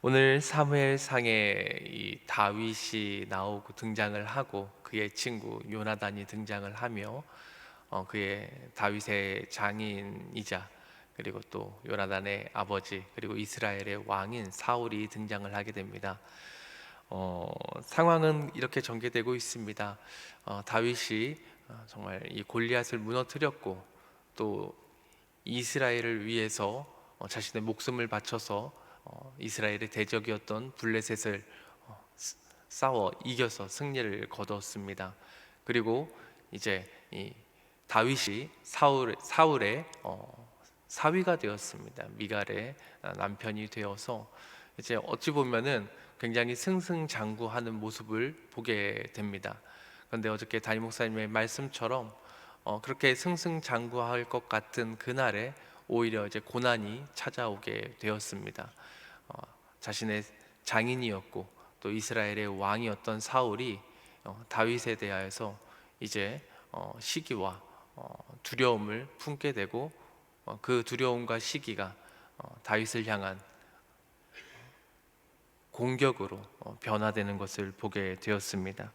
오늘 사무엘상에 이 다윗이 나오고 등장을 하고 그의 친구 요나단이 등장을 하며 그의 다윗의 장인이자 그리고 또 요나단의 아버지 그리고 이스라엘의 왕인 사울이 등장을 하게 됩니다. 상황은 이렇게 전개되고 있습니다. 다윗이 정말 이 골리앗을 무너뜨렸고 또 이스라엘을 위해서 자신의 목숨을 바쳐서 이스라엘의 대적이었던 블레셋을 싸워 이겨서 승리를 거뒀습니다. 그리고 이제 이 다윗이 사울의 사위가 되었습니다. 미갈의 남편이 되어서 이제 어찌 보면은 굉장히 승승장구하는 모습을 보게 됩니다. 그런데 어저께 담임 목사님의 말씀처럼 그렇게 승승장구할 것 같은 그날에 오히려 이제 고난이 찾아오게 되었습니다. 자신의 장인이었고 또 이스라엘의 왕이었던 사울이 다윗에 대하여서 이제 시기와 두려움을 품게 되고 그 두려움과 시기가 다윗을 향한 공격으로 변화되는 것을 보게 되었습니다.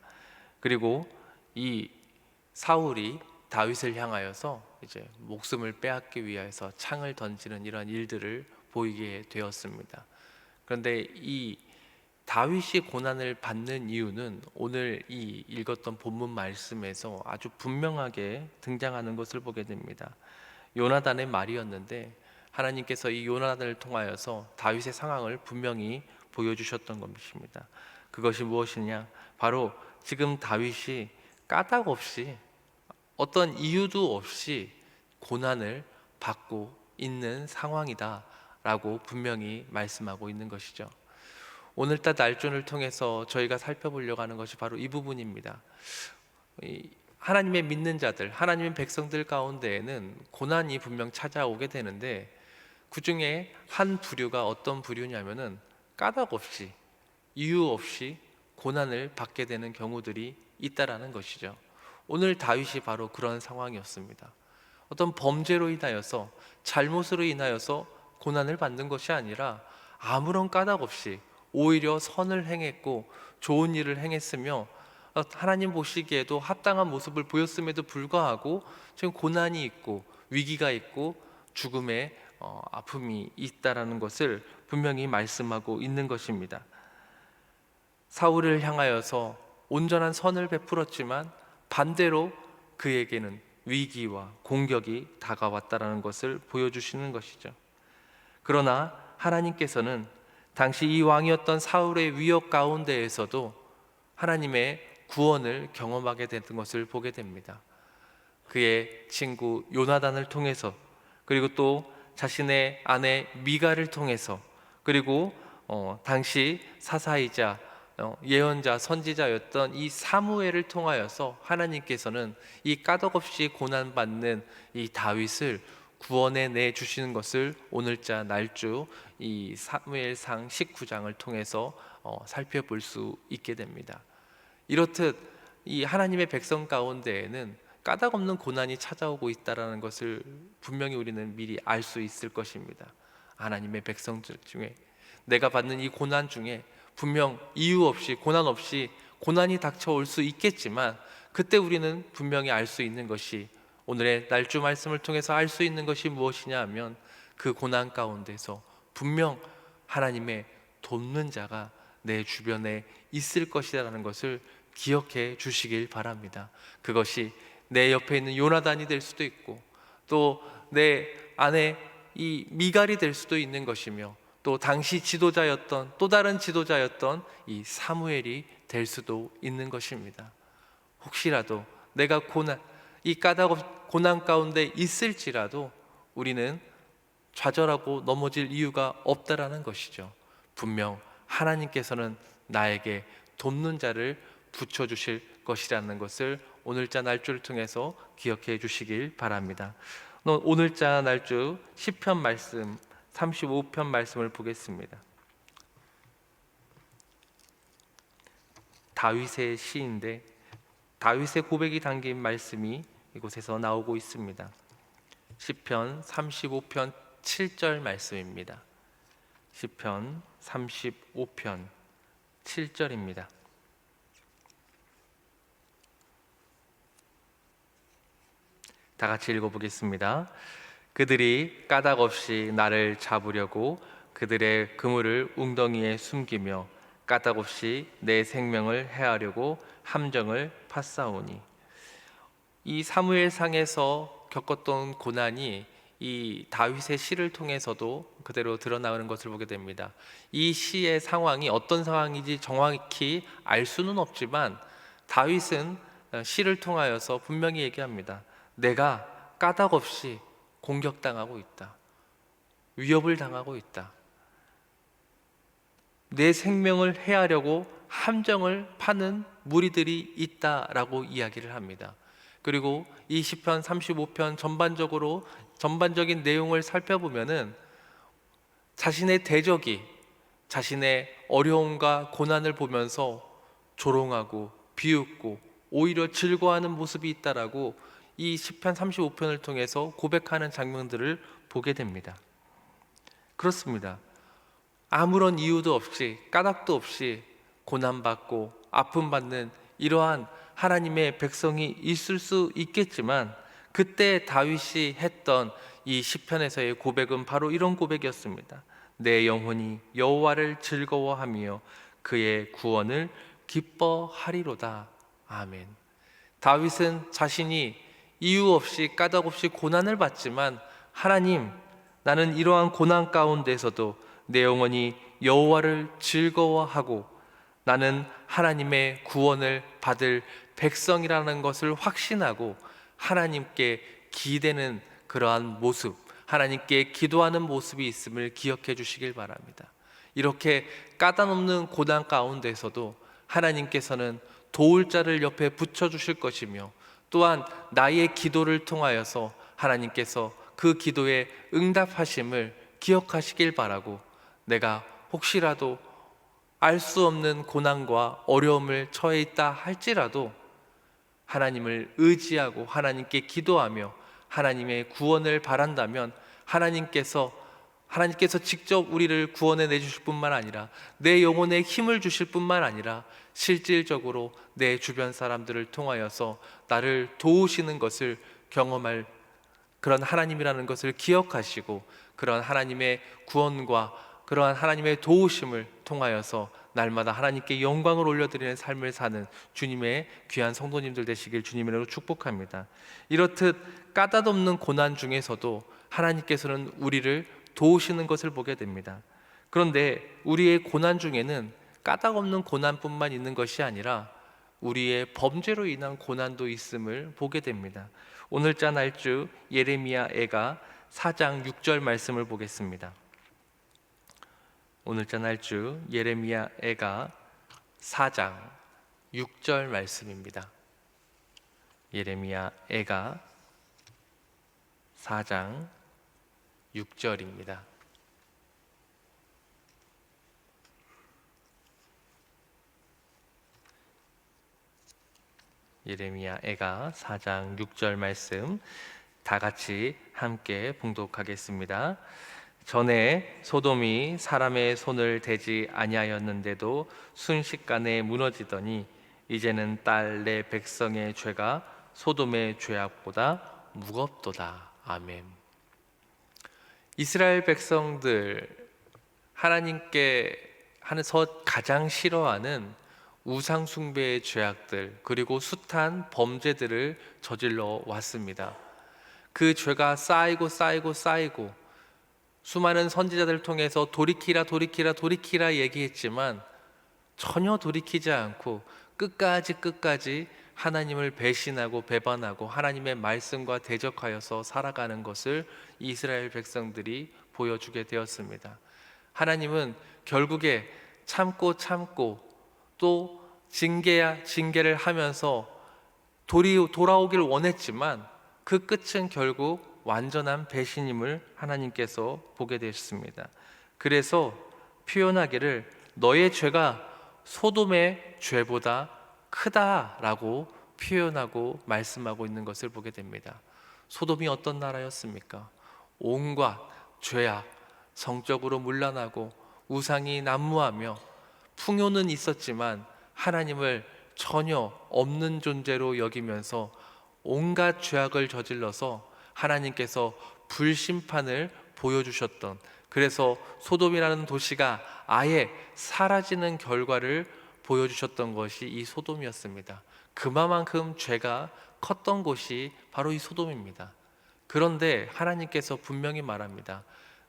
그리고 이 사울이 다윗을 향하여서 이제 목숨을 빼앗기 위해서 창을 던지는 이런 일들을 보이게 되었습니다. 그런데 이 다윗이 고난을 받는 이유는 오늘 이 읽었던 본문 말씀에서 아주 분명하게 등장하는 것을 보게 됩니다. 요나단의 말이었는데 하나님께서 이 요나단을 통하여서 다윗의 상황을 분명히 보여주셨던 것입니다. 그것이 무엇이냐? 바로 지금 다윗이 까닭 없이 어떤 이유도 없이 고난을 받고 있는 상황이다 라고 분명히 말씀하고 있는 것이죠. 오늘따라 날조를 통해서 저희가 살펴보려고 하는 것이 바로 이 부분입니다. 하나님의 믿는 자들, 하나님의 백성들 가운데에는 고난이 분명 찾아오게 되는데 그 중에 한 부류가 어떤 부류냐면은 까닭 없이 이유 없이 고난을 받게 되는 경우들이 있다라는 것이죠. 오늘 다윗이 바로 그런 상황이었습니다. 어떤 범죄로 인하여서 잘못으로 인하여서 고난을 받는 것이 아니라 아무런 까닭 없이 오히려 선을 행했고 좋은 일을 행했으며 하나님 보시기에도 합당한 모습을 보였음에도 불구하고 지금 고난이 있고 위기가 있고 죽음의 아픔이 있다라는 것을 분명히 말씀하고 있는 것입니다. 사울을 향하여서 온전한 선을 베풀었지만 반대로 그에게는 위기와 공격이 다가왔다라는 것을 보여주시는 것이죠. 그러나 하나님께서는 당시 이 왕이었던 사울의 위협 가운데에서도 하나님의 구원을 경험하게 된 것을 보게 됩니다. 그의 친구 요나단을 통해서 그리고 또 자신의 아내 미갈을 통해서 그리고 당시 사사이자 예언자 선지자였던 이 사무엘을 통하여서 하나님께서는 이 까닭없이 고난받는 이 다윗을 구원해 내 주시는 것을 오늘자 날주 이 사무엘상 19장을 통해서 살펴볼 수 있게 됩니다. 이렇듯 이 하나님의 백성 가운데에는 까닭없는 고난이 찾아오고 있다는 것을 분명히 우리는 미리 알 수 있을 것입니다. 하나님의 백성들 중에 내가 받는 이 고난 중에 분명 이유 없이 고난 없이 고난이 닥쳐올 수 있겠지만 그때 우리는 분명히 알 수 있는 것이 오늘의 날주 말씀을 통해서 알 수 있는 것이 무엇이냐 하면 그 고난 가운데서 분명 하나님의 돕는 자가 내 주변에 있을 것이라는 것을 기억해 주시길 바랍니다. 그것이 내 옆에 있는 요나단이 될 수도 있고 또 내 아내 이 미갈이 될 수도 있는 것이며 또 당시 지도자였던 또 다른 지도자였던 이 사무엘이 될 수도 있는 것입니다. 혹시라도 내가 이 고난 가운데 있을지라도 우리는 좌절하고 넘어질 이유가 없다라는 것이죠. 분명 하나님께서는 나에게 돕는 자를 붙여주실 것이라는 것을 오늘자 날주를 통해서 기억해 주시길 바랍니다. 오늘자 날주 시편 말씀 35편 말씀을 보겠습니다. 다윗의 시인데 다윗의 고백이 담긴 말씀이 이곳에서 나오고 있습니다. 시편 35편 7절 말씀입니다. 시편 35편 7절입니다. 다 같이 읽어보겠습니다. 그들이 까닭 없이 나를 잡으려고 그들의 그물을 웅덩이에 숨기며 까닭 없이 내 생명을 해하려고 함정을 팠사오니. 이 사무엘상에서 겪었던 고난이 이 다윗의 시를 통해서도 그대로 드러나는 것을 보게 됩니다. 이 시의 상황이 어떤 상황인지 정확히 알 수는 없지만 다윗은 시를 통하여서 분명히 얘기합니다. 내가 까닭 없이 공격당하고 있다. 위협을 당하고 있다. 내 생명을 해하려고 함정을 파는 무리들이 있다라고 이야기를 합니다. 그리고 이 시편 35편 전반적인 내용을 살펴보면은 자신의 대적이 자신의 어려움과 고난을 보면서 조롱하고 비웃고 오히려 즐거워하는 모습이 있다라고 이 시편 35편을 통해서 고백하는 장면들을 보게 됩니다. 그렇습니다. 아무런 이유도 없이 까닭도 없이 고난받고 아픔받는 이러한 하나님의 백성이 있을 수 있겠지만 그때 다윗이 했던 이 시편에서의 고백은 바로 이런 고백이었습니다. 내 영혼이 여호와를 즐거워하며 그의 구원을 기뻐하리로다. 아멘. 다윗은 자신이 이유 없이 까닭 없이 고난을 받지만 하나님, 나는 이러한 고난 가운데서도 내 영혼이 여호와를 즐거워하고 나는 하나님의 구원을 받을 백성이라는 것을 확신하고 하나님께 기대는 그러한 모습, 하나님께 기도하는 모습이 있음을 기억해 주시길 바랍니다. 이렇게 까다롭는 고난 가운데서도 하나님께서는 도울 자를 옆에 붙여주실 것이며 또한 나의 기도를 통하여서 하나님께서 그 기도에 응답하심을 기억하시길 바라고, 내가 혹시라도 알 수 없는 고난과 어려움을 처해 있다 할지라도 하나님을 의지하고 하나님께 기도하며 하나님의 구원을 바란다면 하나님께서 직접 우리를 구원해 내주실 뿐만 아니라 내 영혼에 힘을 주실 뿐만 아니라 실질적으로 내 주변 사람들을 통하여서 나를 도우시는 것을 경험할 그런 하나님이라는 것을 기억하시고 그런 하나님의 구원과 그러한 하나님의 도우심을 통하여서 날마다 하나님께 영광을 올려드리는 삶을 사는 주님의 귀한 성도님들 되시길 주님으로 축복합니다. 이렇듯 까닭없는 고난 중에서도 하나님께서는 우리를 도우시는 것을 보게 됩니다. 그런데 우리의 고난 중에는 까닭없는 고난뿐만 있는 것이 아니라 우리의 범죄로 인한 고난도 있음을 보게 됩니다. 오늘자 날주 예레미야 애가 4장 6절 말씀을 보겠습니다. 오늘자 날주 예레미야 애가 4장 6절 말씀입니다. 예레미야 애가 4장 6절입니다. 예레미야 애가 4장 6절 말씀 다 같이 함께 봉독하겠습니다. 전에 소돔이 사람의 손을 대지 아니하였는데도 순식간에 무너지더니 이제는 딸 내 백성의 죄가 소돔의 죄악보다 무겁도다. 아멘. 이스라엘 백성들, 하나님께 하나서 가장 싫어하는 우상 숭배의 죄악들 그리고 숱한 범죄들을 저질러 왔습니다. 그 죄가 쌓이고 수많은 선지자들을 통해서 돌이키라 얘기했지만 전혀 돌이키지 않고 끝까지 하나님을 배신하고 배반하고 하나님의 말씀과 대적하여서 살아가는 것을 이스라엘 백성들이 보여주게 되었습니다. 하나님은 결국에 참고 또 징계를 하면서 돌아오길 원했지만 그 끝은 결국 완전한 배신임을 하나님께서 보게 되셨습니다. 그래서 표현하기를 너의 죄가 소돔의 죄보다 크다라고 표현하고 말씀하고 있는 것을 보게 됩니다. 소돔이 어떤 나라였습니까? 온갖 죄악, 성적으로 문란하고 우상이 난무하며 풍요는 있었지만 하나님을 전혀 없는 존재로 여기면서 온갖 죄악을 저질러서 하나님께서 불심판을 보여주셨던, 그래서 소돔이라는 도시가 아예 사라지는 결과를 보여주셨던 것이 이 소돔이었습니다. 그만큼 죄가 컸던 곳이 바로 이 소돔입니다. 그런데 하나님께서 분명히 말합니다.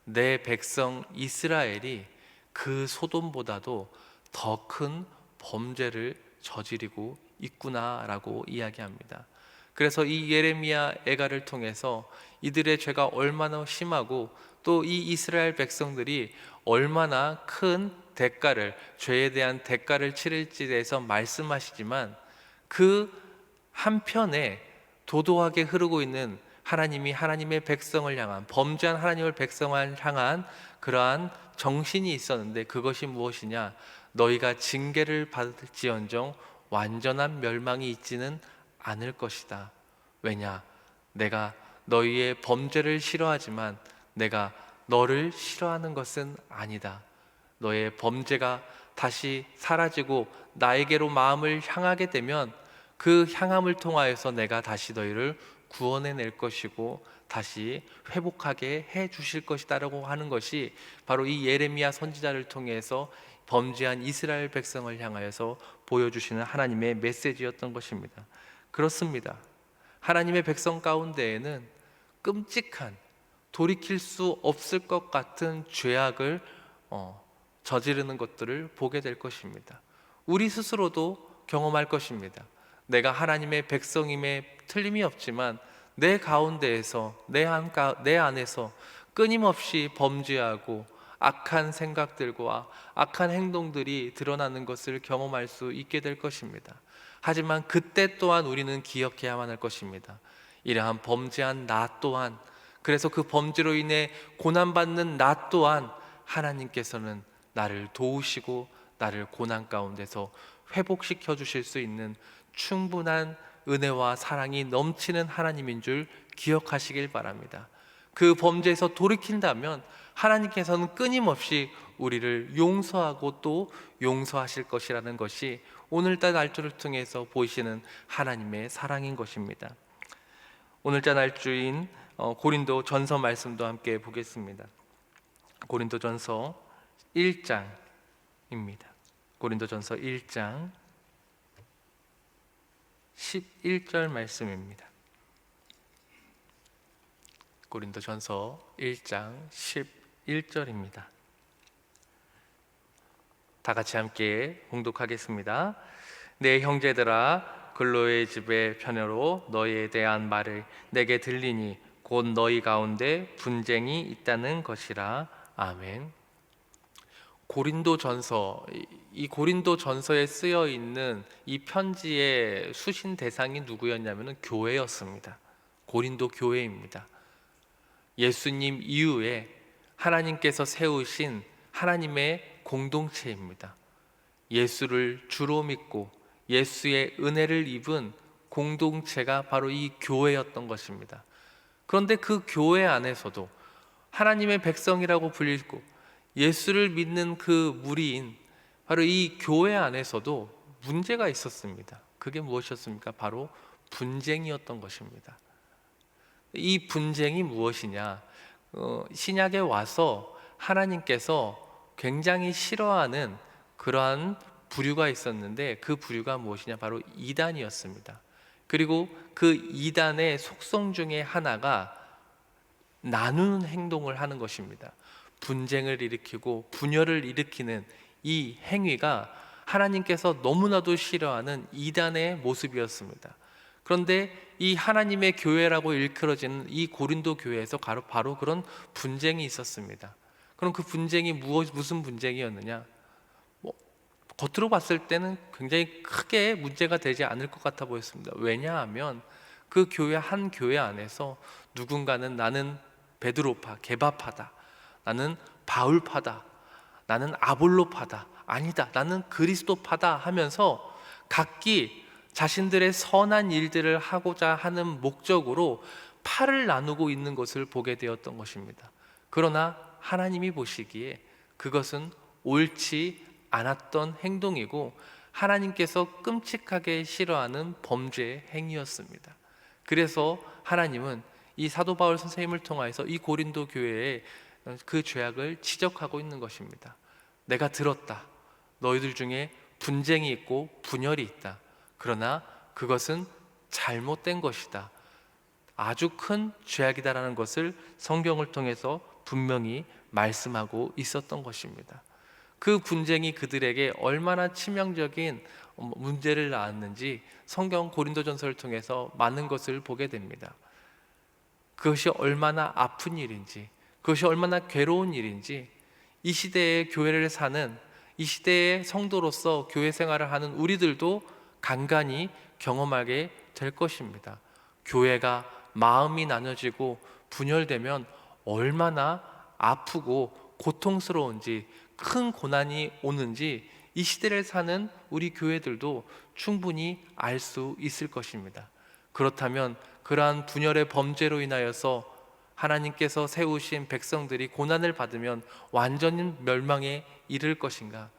내 백성 이스라엘이 그 소돔보다도 더 큰 범죄를 저지르고 있구나라고 이야기합니다. 그래서 이 예레미야 애가를 통해서 이들의 죄가 얼마나 심하고 또 이 이스라엘 백성들이 얼마나 큰 대가를, 죄에 대한 대가를 치를지에 대해서 말씀하시지만, 그 한편에 도도하게 흐르고 있는 하나님이 하나님의 백성을 향한, 범죄한 하나님을 백성을 향한 그러한 정신이 있었는데, 그것이 무엇이냐? 너희가 징계를 받을지언정 완전한 멸망이 있지는 않을 것이다. 왜냐? 내가 너희의 범죄를 싫어하지만 내가 너를 싫어하는 것은 아니다. 너의 범죄가 다시 사라지고 나에게로 마음을 향하게 되면 그 향함을 통하여서 내가 다시 너희를 구원해낼 것이고 다시 회복하게 해 주실 것이다 라고 하는 것이 바로 이 예레미야 선지자를 통해서 범죄한 이스라엘 백성을 향하여서 보여주시는 하나님의 메시지였던 것입니다. 그렇습니다. 하나님의 백성 가운데에는 끔찍한, 돌이킬 수 없을 것 같은 죄악을 저지르는 것들을 보게 될 것입니다. 우리 스스로도 경험할 것입니다. 내가 하나님의 백성임에 틀림이 없지만 내 가운데에서, 내 안에서 끊임없이 범죄하고 악한 생각들과 악한 행동들이 드러나는 것을 경험할 수 있게 될 것입니다. 하지만 그때 또한 우리는 기억해야만 할 것입니다. 이러한 범죄한 나 또한, 그래서 그 범죄로 인해 고난받는 나 또한 하나님께서는 나를 도우시고 나를 고난 가운데서 회복시켜 주실 수 있는 충분한 은혜와 사랑이 넘치는 하나님인 줄 기억하시길 바랍니다. 그 범죄에서 돌이킨다면 하나님께서는 끊임없이 우리를 용서하고 또 용서하실 것이라는 것이 오늘자 날조를 통해서 보이시는 하나님의 사랑인 것입니다. 오늘자 날조인 고린도 전서 말씀도 함께 보겠습니다. 고린도 전서 1장입니다. 고린도 전서 1장 11절 말씀입니다. 고린도 전서 1장 11절입니다. 다 같이 함께 봉독하겠습니다. 내 형제들아, 글로의 집의 편애로 너희에 대한 말을 내게 들리니 곧 너희 가운데 분쟁이 있다는 것이라. 아멘. 고린도전서, 이 고린도전서에 쓰여 있는 이 편지의 수신 대상이 누구였냐면 교회였습니다. 고린도 교회입니다. 예수님 이후에 하나님께서 세우신 하나님의 공동체입니다. 예수를 주로 믿고 예수의 은혜를 입은 공동체가 바로 이 교회였던 것입니다. 그런데 그 교회 안에서도 하나님의 백성이라고 불리고 예수를 믿는 그 무리인 바로 이 교회 안에서도 문제가 있었습니다. 그게 무엇이었습니까? 바로 분쟁이었던 것입니다. 이 분쟁이 무엇이냐? 신약에 와서 하나님께서 굉장히 싫어하는 그러한 부류가 있었는데 그 부류가 무엇이냐? 바로 이단이었습니다. 그리고 그 이단의 속성 중에 하나가 나누는 행동을 하는 것입니다. 분쟁을 일으키고 분열을 일으키는 이 행위가 하나님께서 너무나도 싫어하는 이단의 모습이었습니다. 그런데 이 하나님의 교회라고 일컬어지는 이 고린도 교회에서 바로 그런 분쟁이 있었습니다. 그럼 그 분쟁이 무슨 분쟁이었느냐? 겉으로 봤을 때는 굉장히 크게 문제가 되지 않을 것 같아 보였습니다. 왜냐하면 그 한 교회 안에서 누군가는 나는 베드로파, 게바파다, 나는 바울파다, 나는 아볼로파다, 아니다, 나는 그리스도파다 하면서 각기 자신들의 선한 일들을 하고자 하는 목적으로 팔을 나누고 있는 것을 보게 되었던 것입니다. 그러나 하나님이 보시기에 그것은 옳지 않았던 행동이고 하나님께서 끔찍하게 싫어하는 범죄 행위였습니다. 그래서 하나님은 이 사도 바울 선생님을 통하여서 이 고린도 교회에 그 죄악을 지적하고 있는 것입니다. 내가 들었다. 너희들 중에 분쟁이 있고 분열이 있다. 그러나 그것은 잘못된 것이다. 아주 큰 죄악이다라는 것을 성경을 통해서 분명히 말씀하고 있었던 것입니다. 그 분쟁이 그들에게 얼마나 치명적인 문제를 낳았는지 성경 고린도전서를 통해서 많은 것을 보게 됩니다. 그것이 얼마나 아픈 일인지, 그것이 얼마나 괴로운 일인지 이 시대의 교회를 사는, 이 시대의 성도로서 교회 생활을 하는 우리들도 간간히 경험하게 될 것입니다. 교회가 마음이 나눠지고 분열되면 얼마나 아프고 고통스러운지, 큰 고난이 오는지 이 시대를 사는 우리 교회들도 충분히 알 수 있을 것입니다. 그렇다면 그러한 분열의 범죄로 인하여서 하나님께서 세우신 백성들이 고난을 받으면 완전히 멸망에 이를 것인가?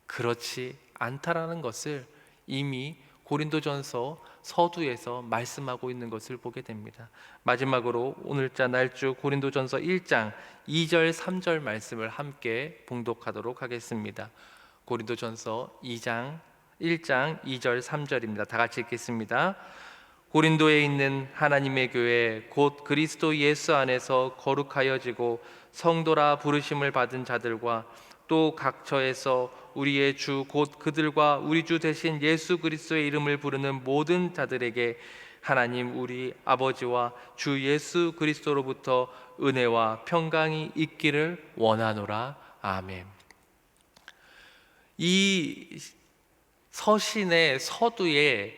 그렇지 않다라는 것을 이미 고린도전서 서두에서 말씀하고 있는 것을 보게 됩니다. 마지막으로 오늘자 날주 고린도전서 1장 2절 3절 말씀을 함께 봉독하도록 하겠습니다. 고린도전서 1장 2절 3절입니다. 다 같이 읽겠습니다. 고린도에 있는 하나님의 교회 곧 그리스도 예수 안에서 거룩하여지고 성도라 부르심을 받은 자들과 또 각처에서 우리의 주 곧 그들과 우리 주 대신 예수 그리스도의 이름을 부르는 모든 자들에게 하나님 우리 아버지와 주 예수 그리스도로부터 은혜와 평강이 있기를 원하노라. 아멘. 이 서신의 서두에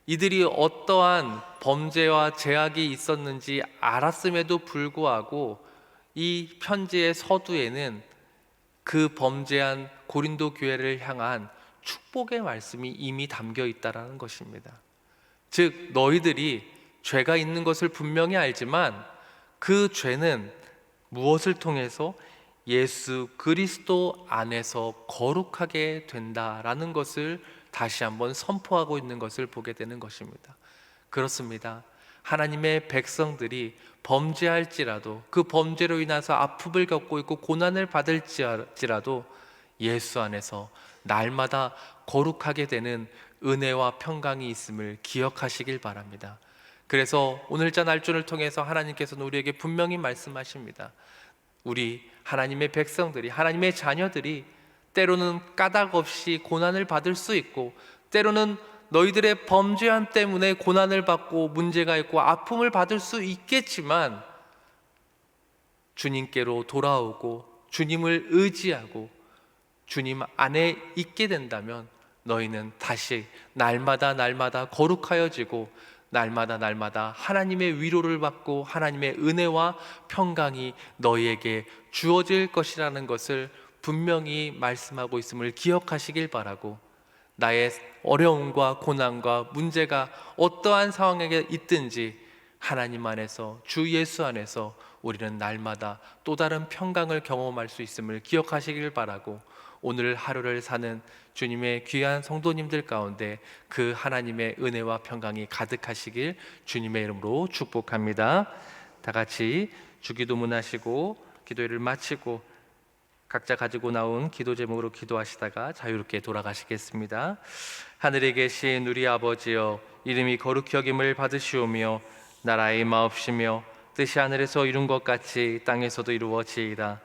이들이 어떠한 범죄와 죄악이 있었는지 알았음에도 불구하고 이 편지의 서두에는 그 범죄한 고린도 교회를 향한 축복의 말씀이 이미 담겨 있다라는 것입니다. 즉 너희들이 죄가 있는 것을 분명히 알지만 그 죄는 무엇을 통해서 예수 그리스도 안에서 거룩하게 된다라는 것을 다시 한번 선포하고 있는 것을 보게 되는 것입니다. 그렇습니다. 하나님의 백성들이 범죄할지라도 그 범죄로 인해서 아픔을 겪고 있고 고난을 받을지라도 예수 안에서 날마다 거룩하게 되는 은혜와 평강이 있음을 기억하시길 바랍니다. 그래서 오늘자 날조를 통해서 하나님께서는 우리에게 분명히 말씀하십니다. 우리 하나님의 백성들이, 하나님의 자녀들이 때로는 까닭 없이 고난을 받을 수 있고 때로는 너희들의 범죄함 때문에 고난을 받고 문제가 있고 아픔을 받을 수 있겠지만 주님께로 돌아오고 주님을 의지하고 주님 안에 있게 된다면 너희는 다시 날마다 거룩하여지고 날마다 하나님의 위로를 받고 하나님의 은혜와 평강이 너희에게 주어질 것이라는 것을 분명히 말씀하고 있음을 기억하시길 바라고, 나의 어려움과 고난과 문제가 어떠한 상황에 있든지 하나님 안에서 주 예수 안에서 우리는 날마다 또 다른 평강을 경험할 수 있음을 기억하시길 바라고, 오늘 하루를 사는 주님의 귀한 성도님들 가운데 그 하나님의 은혜와 평강이 가득하시길 주님의 이름으로 축복합니다. 다 같이 주기도문 하시고 기도회를 마치고 각자 가지고 나온 기도 제목으로 기도하시다가 자유롭게 돌아가시겠습니다. 하늘에 계신 우리 아버지여, 이름이 거룩히 여김을 받으시오며 나라의 마옵시며 뜻이 하늘에서 이룬 것 같이 땅에서도 이루어지이다.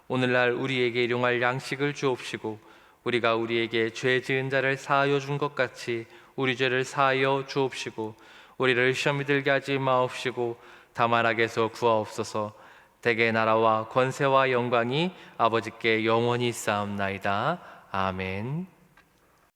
오늘날 우리에게 일용할 양식을 주옵시고 우리가 우리에게 죄 지은 자를 사하여 준 것 같이 우리 죄를 사하여 주옵시고 우리를 시험에 들게 하지 마옵시고 다만 악에서 구하옵소서. 대개 나라와 권세와 영광이 아버지께 영원히 쌓옵나이다. 아멘.